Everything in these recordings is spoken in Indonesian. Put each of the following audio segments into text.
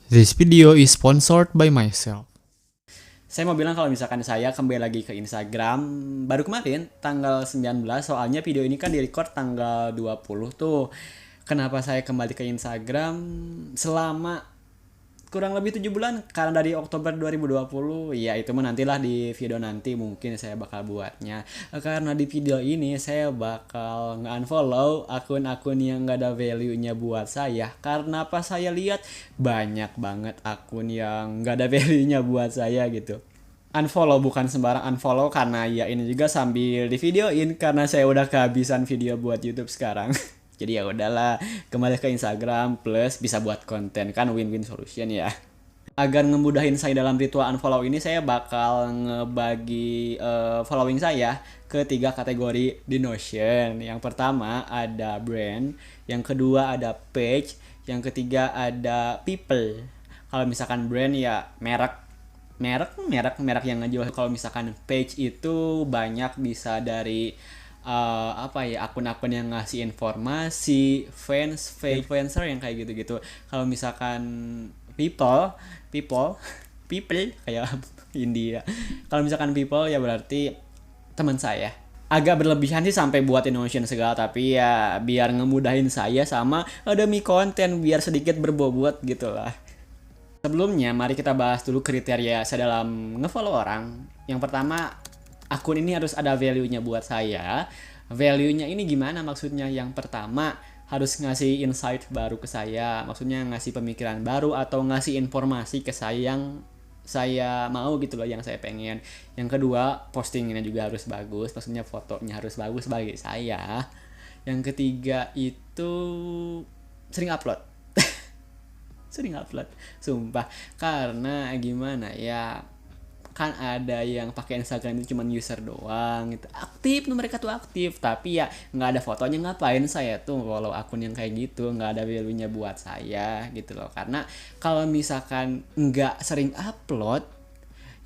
This video is sponsored by myself. Saya mau bilang kalau misalkan saya kembali lagi ke Instagram baru kemarin tanggal 19, soalnya video ini kan direcord tanggal 20 tuh. Kenapa saya kembali ke Instagram selama kurang lebih 7 bulan? Karena dari Oktober 2020, ya itu mah nantilah di video nanti mungkin saya bakal buatnya. Karena di video ini saya bakal nge-unfollow akun-akun yang gak ada value-nya buat saya. Karena pas saya lihat banyak banget akun yang gak ada value-nya buat saya gitu. Unfollow bukan sembarang unfollow, karena ya ini juga sambil di videoin karena saya udah kehabisan video buat YouTube sekarang. Jadi ya udahlah, kembali ke Instagram plus bisa buat konten, kan win-win solution ya. Agar ngemudahin saya dalam ritual unfollow ini, saya bakal ngebagi following saya ke 3 kategori di Notion. Yang pertama ada brand, yang kedua ada page, yang ketiga ada people. Kalau misalkan brand ya merek yang ngejual. Kalau misalkan page itu banyak bisa dari akun-akun yang ngasih informasi, influencer yang kayak gitu-gitu. Kalau misalkan people people people kayak India. Kalau misalkan people ya berarti teman saya. Agak berlebihan sih sampai buat Notion segala, tapi ya biar ngemudahin saya sama demi konten biar sedikit berbobot gitu lah. Sebelumnya, mari kita bahas dulu kriteria saya dalam ngefollow orang. Yang pertama, akun ini harus ada value-nya buat saya. Value-nya ini gimana maksudnya? Yang pertama, harus ngasih insight baru ke saya. Maksudnya ngasih pemikiran baru atau ngasih informasi ke saya yang saya mau gitu loh, yang saya pengen. Yang kedua, postingnya juga harus bagus. Maksudnya fotonya harus bagus bagi saya. Yang ketiga itu sering upload. Sering upload, sumpah. Karena gimana ya, kan ada yang pakai Instagram itu cuma user doang gitu, aktif tuh, mereka tuh aktif tapi ya nggak ada fotonya. Ngapain saya tuh follow akun yang kayak gitu, nggak ada value nya buat saya gitu loh. Karena kalau misalkan nggak sering upload,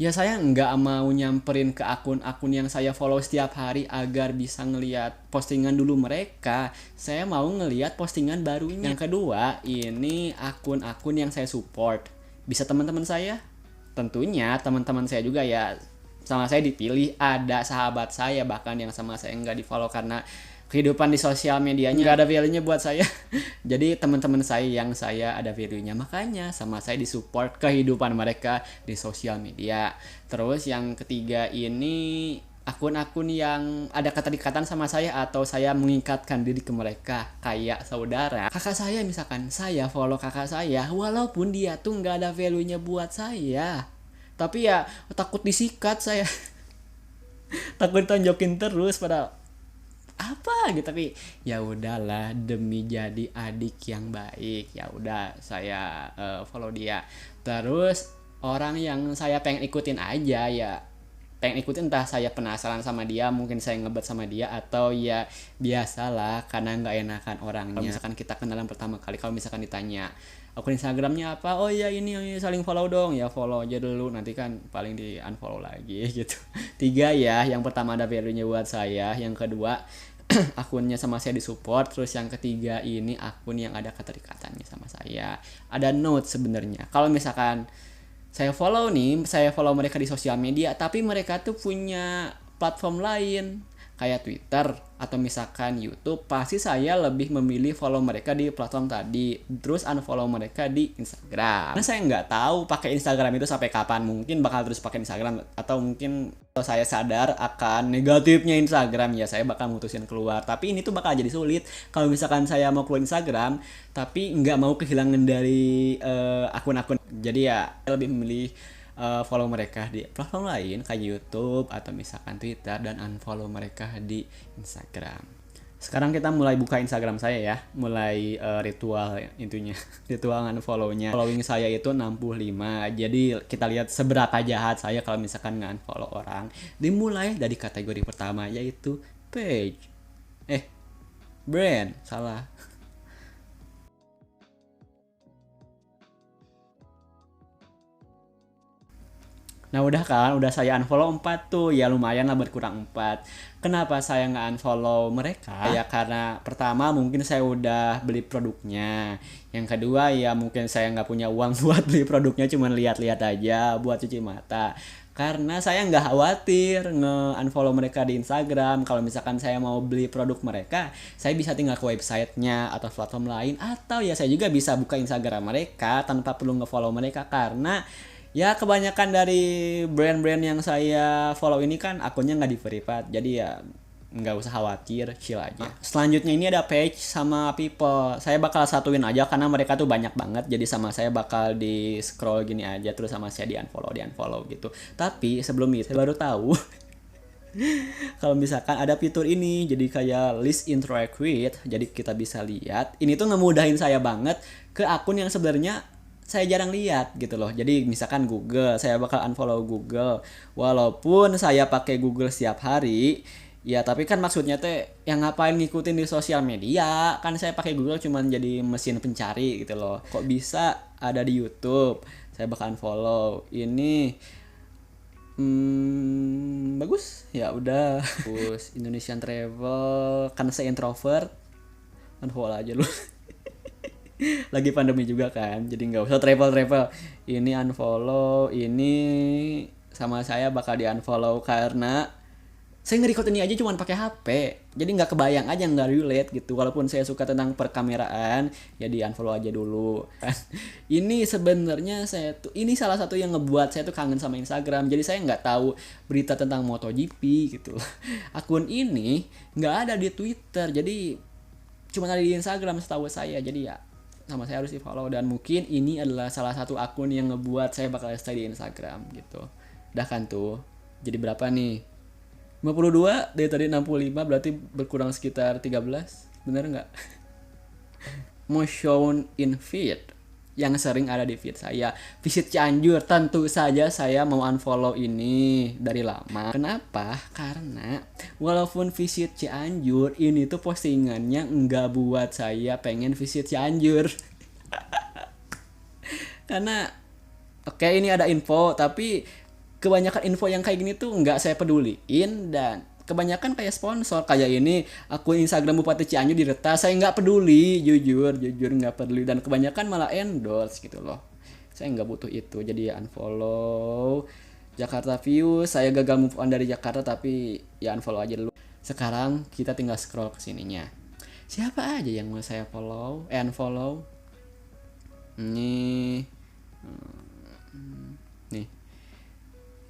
ya saya nggak mau nyamperin ke akun-akun yang saya follow setiap hari agar bisa ngelihat postingan dulu mereka. Saya mau ngelihat postingan barunya. Yang kedua, ini akun-akun yang saya support. Bisa teman-teman saya? Tentunya teman-teman saya juga ya. Sama saya dipilih, ada sahabat saya bahkan yang sama saya nggak di follow karena kehidupan di sosial medianya nggak ada value-nya buat saya. Jadi teman-teman saya yang saya ada value-nya, makanya sama saya disupport kehidupan mereka di sosial media. Terus yang ketiga ini akun-akun yang ada keterikatan sama saya atau saya mengikatkan diri ke mereka kayak saudara. Kakak saya misalkan, saya follow kakak saya walaupun dia tuh nggak ada value-nya buat saya, tapi ya takut disikat saya. Takut ditonjokin terus pada apa gitu. Tapi ya udahlah, demi jadi adik yang baik ya udah saya follow dia. Terus orang yang saya pengen ikutin aja ya, pengen ikutin, entah saya penasaran sama dia, mungkin saya ngebet sama dia, atau ya biasalah karena nggak enakan orangnya. Kalau misalkan kita kenalan pertama kali, kalau misalkan ditanya akun Instagramnya apa, oh ya ini saling follow dong, ya follow aja dulu, nanti kan paling di unfollow lagi gitu. Tiga ya, yang pertama ada value nya buat saya, yang kedua akunnya sama saya disupport, terus yang ketiga ini akun yang ada keterikatannya sama saya, ada note sebenarnya. Kalau misalkan saya follow mereka di sosial media tapi mereka tuh punya platform lain kayak Twitter atau misalkan YouTube, pasti saya lebih memilih follow mereka di platform tadi, terus unfollow mereka di Instagram. Karena saya nggak tahu pakai Instagram itu sampai kapan, mungkin bakal terus pakai Instagram, atau mungkin kalau saya sadar akan negatifnya Instagram ya saya bakal mutusin keluar. Tapi ini tuh bakal jadi sulit kalau misalkan saya mau keluar Instagram tapi nggak mau kehilangan dari akun-akun. Jadi ya saya lebih memilih follow mereka di platform lain kayak YouTube atau misalkan Twitter, dan unfollow mereka di Instagram. Sekarang kita mulai buka Instagram saya ya, mulai ritual intinya. Ritual unfollow-nya. Following saya itu 65. Jadi kita lihat seberapa jahat saya kalau misalkan nge-unfollow orang. Dimulai dari kategori pertama yaitu page. Brand, salah. Nah udah kan, udah saya unfollow 4 tuh, ya lumayan lah berkurang 4. Kenapa saya nggak unfollow mereka? Ya karena pertama mungkin saya udah beli produknya. Yang kedua ya mungkin saya nggak punya uang buat beli produknya, cuman lihat-lihat aja buat cuci mata. Karena saya nggak khawatir nge-unfollow mereka di Instagram. Kalau misalkan saya mau beli produk mereka, saya bisa tinggal ke websitenya atau platform lain. Atau ya saya juga bisa buka Instagram mereka tanpa perlu nge-follow mereka. Karena ya kebanyakan dari brand-brand yang saya follow ini kan akunnya nggak di-verified. Jadi ya nggak usah khawatir, chill aja. Selanjutnya ini ada page sama people. Saya bakal satuin aja karena mereka tuh banyak banget. Jadi sama saya bakal di scroll gini aja terus sama saya di unfollow gitu. Tapi sebelum itu saya baru tahu kalau misalkan ada fitur ini, jadi kayak list interact with. Jadi kita bisa lihat. Ini tuh ngemudahin saya banget ke akun yang sebenarnya saya jarang lihat gitu loh. Jadi misalkan Google, saya bakal unfollow Google. Walaupun saya pakai Google setiap hari, ya tapi kan maksudnya teh yang ngapain ngikutin di sosial media? Kan saya pakai Google cuman jadi mesin pencari gitu loh. Kok bisa ada di YouTube? Saya bakal unfollow. Ini bagus. Ya udah. Terus Indonesian Travel, karena saya introvert, unfollow aja lu. Lagi pandemi juga kan, jadi nggak usah travel ini unfollow. Ini sama saya bakal di unfollow karena saya nge-record ini aja cuman pakai HP, jadi nggak kebayang aja, nggak relate gitu. Walaupun saya suka tentang perkameraan, ya di unfollow aja dulu. Ini sebenarnya saya tuh, ini salah satu yang ngebuat saya tuh kangen sama Instagram. Jadi saya nggak tahu berita tentang MotoGP gitu. Akun ini nggak ada di Twitter, jadi cuma ada di Instagram setahu saya. Jadi ya sama saya harus di follow, dan mungkin ini adalah salah satu akun yang ngebuat saya bakal stay di Instagram gitu. Udah kan tuh. Jadi berapa nih? 52 dari tadi 65, berarti berkurang sekitar 13. Bener nggak? Mau shown in feed yang sering ada di feed saya. Visit Cianjur, tentu saja saya mau unfollow ini dari lama. Kenapa? Karena walaupun visit Cianjur, ini tuh postingannya nggak buat saya pengen visit Cianjur. Karena oke, ini ada info, tapi kebanyakan info yang kayak gini tuh nggak saya peduliin, dan kebanyakan kayak sponsor. Kayak ini akun Instagram Bupati Cianjur diretas, saya nggak peduli, jujur nggak peduli, dan kebanyakan malah endorse gitu loh. Saya nggak butuh itu, jadi ya unfollow. Jakarta View, saya gagal move on dari Jakarta, tapi ya unfollow aja dulu. Sekarang kita tinggal scroll ke sininya. Siapa aja yang mau saya follow, unfollow? Nih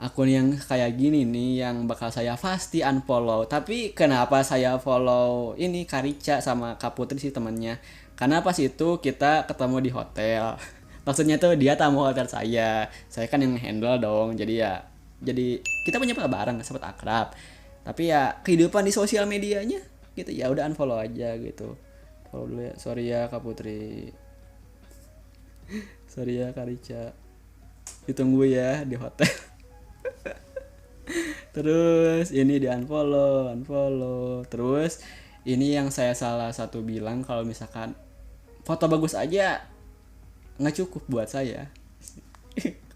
akun yang kayak gini nih yang bakal saya pasti unfollow. Tapi kenapa saya follow ini Karica sama Kak Putri sih temannya? Karena pas itu kita ketemu di hotel. Maksudnya tuh dia tamu hotel saya kan yang handle dong. Jadi kita punya bareng, sempat akrab. Tapi ya kehidupan di sosial medianya gitu, ya udah unfollow aja gitu. Follow dulu ya. Sorry ya Kak Putri. Sorry ya Karica. Ditunggu ya di hotel. Terus ini di unfollow. Terus ini yang saya salah satu bilang, kalau misalkan foto bagus aja nggak cukup buat saya.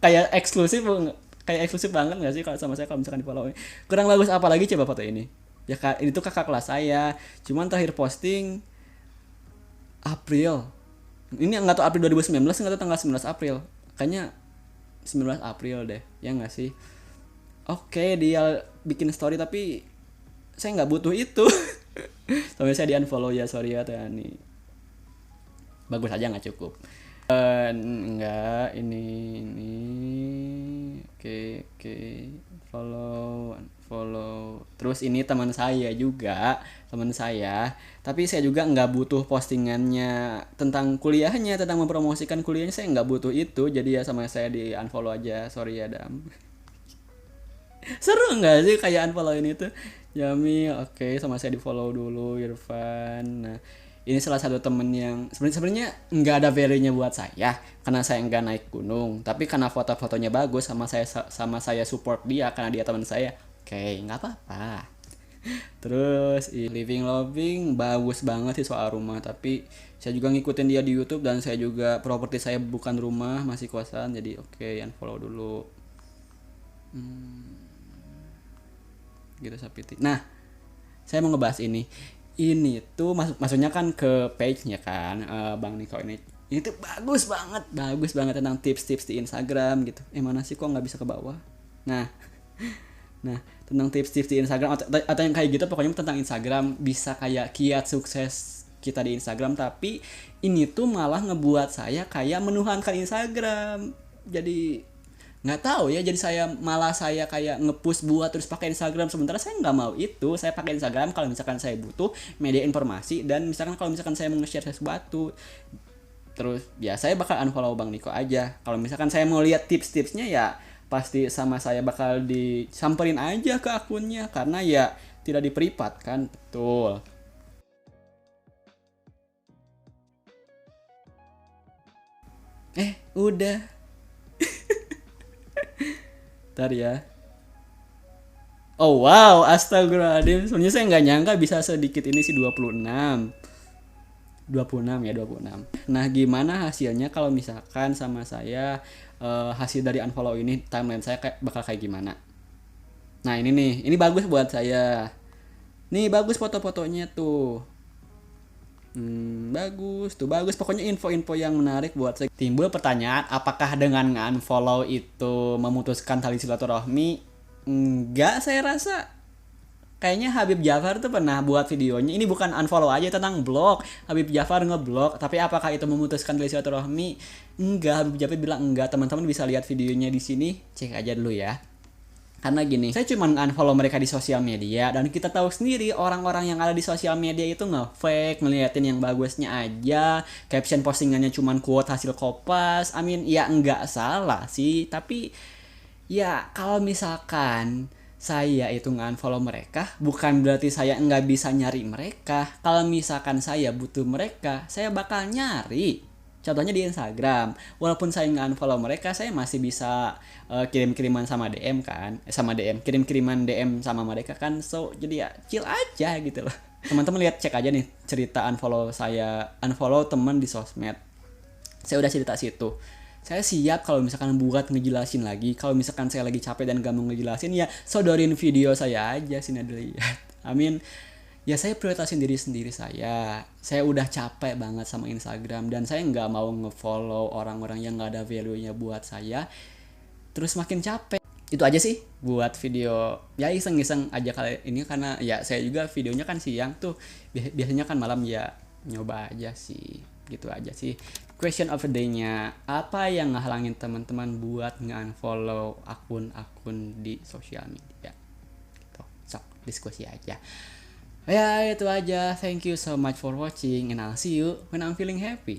kayak eksklusif banget nggak sih kalau sama saya, kalau misalkan di follow kurang bagus apalagi coba foto ini. Ya ini tuh kakak kelas saya, cuman terakhir posting April. Ini nggak tahu April 2019, nggak tahu tanggal 19 April. Kayaknya 19 April deh, ya nggak sih? Oke, dia bikin story tapi saya nggak butuh itu. Sampai saya di unfollow ya, sorry ya Tani. Bagus aja nggak cukup. Enggak, ini oke, follow. Terus ini teman saya, tapi saya juga nggak butuh postingannya tentang kuliahnya, tentang mempromosikan kuliahnya, saya nggak butuh itu. Jadi ya sama saya di unfollow aja, sorry ya Dam. Seru nggak sih kayak unfollow ini tuh? Yami, oke, sama saya di follow dulu. Irfan. Nah, ini salah satu temen yang sebenarnya nggak ada value-nya buat saya karena saya nggak naik gunung, tapi karena foto-fotonya bagus, sama saya support dia karena dia teman saya. Oke, nggak apa-apa. Terus living loving bagus banget sih soal rumah, tapi saya juga ngikutin dia di YouTube, dan saya juga properti saya bukan rumah, masih kosan, jadi oke, unfollow dulu. Gitu Sapiti. Nah, saya mau ngebahas ini tuh maksudnya kan ke page-nya kan, Bang Niko ini tuh bagus banget tentang tips-tips di Instagram gitu. Mana sih kok nggak bisa ke bawah. Nah, tentang tips-tips di Instagram atau yang kayak gitu, pokoknya tentang Instagram, bisa kayak kiat sukses kita di Instagram, tapi ini tuh malah ngebuat saya kayak menuhankan Instagram. Jadi nggak tahu ya, jadi saya kayak ngepush buat terus pakai Instagram, sementara saya nggak mau itu. Saya pakai Instagram kalau misalkan saya butuh media informasi, dan misalkan kalau misalkan saya mau nge-share sesuatu. Terus ya saya bakal unfollow Bang Niko aja. Kalau misalkan saya mau lihat tips-tipsnya, ya pasti sama saya bakal disamperin aja ke akunnya, karena ya tidak di-privat kan. Betul. Udah. Ntar ya. Oh wow, astagfirullahaladzim. Sebenarnya saya nggak nyangka bisa sedikit ini sih, 26. 26 ya, 26. Nah, gimana hasilnya kalau misalkan sama saya, hasil dari unfollow ini, timeline saya bakal kayak gimana? Nah, ini nih, ini bagus buat saya. Nih bagus foto-fotonya tuh. Bagus. Pokoknya info-info yang menarik buat saya. Timbul pertanyaan, apakah dengan unfollow itu memutuskan tali silaturahmi? Enggak, saya rasa. Kayaknya Habib Jafar tuh pernah buat videonya. Ini bukan unfollow aja, tentang blog. Habib Jafar ngeblok. Tapi apakah itu memutuskan tali silaturahmi? Enggak, Habib Jafar bilang enggak. Teman-teman bisa lihat videonya di sini. Cek aja dulu ya. Karena gini, saya cuma unfollow mereka di sosial media, dan kita tahu sendiri orang-orang yang ada di sosial media itu nge-fake, ngeliatin yang bagusnya aja, caption postingannya cuma quote hasil kopas. Ya enggak salah sih, tapi ya kalau misalkan saya itu nge-unfollow mereka, bukan berarti saya nggak bisa nyari mereka. Kalau misalkan saya butuh mereka, saya bakal nyari. Contohnya di Instagram, walaupun saya nggak unfollow mereka, saya masih bisa kirim-kiriman sama DM kan, kirim-kiriman DM sama mereka kan. So jadi ya chill aja gitu loh. Teman-teman lihat, cek aja nih cerita unfollow teman di sosmed. Saya udah cerita situ. Saya siap kalau misalkan buat ngejelasin lagi. Kalau misalkan saya lagi capek dan gak mau ngejelasin, ya sodorin video saya aja, sini dilihat. Ya saya prioritasin diri sendiri saya. Saya udah capek banget sama Instagram, dan saya nggak mau ngefollow orang-orang yang nggak ada value-nya buat saya. Terus makin capek. Itu aja sih buat video. Ya iseng-iseng aja kali ini, karena ya saya juga videonya kan siang tuh. Biasanya kan malam, ya nyoba aja sih. Gitu aja sih. Question of the day-nya, apa yang ngehalangin teman-teman buat nge-unfollow akun-akun di sosial media? Gitu. Sok diskusi aja. Ya itu aja. Thank you so much for watching, and I'll see you when I'm feeling happy.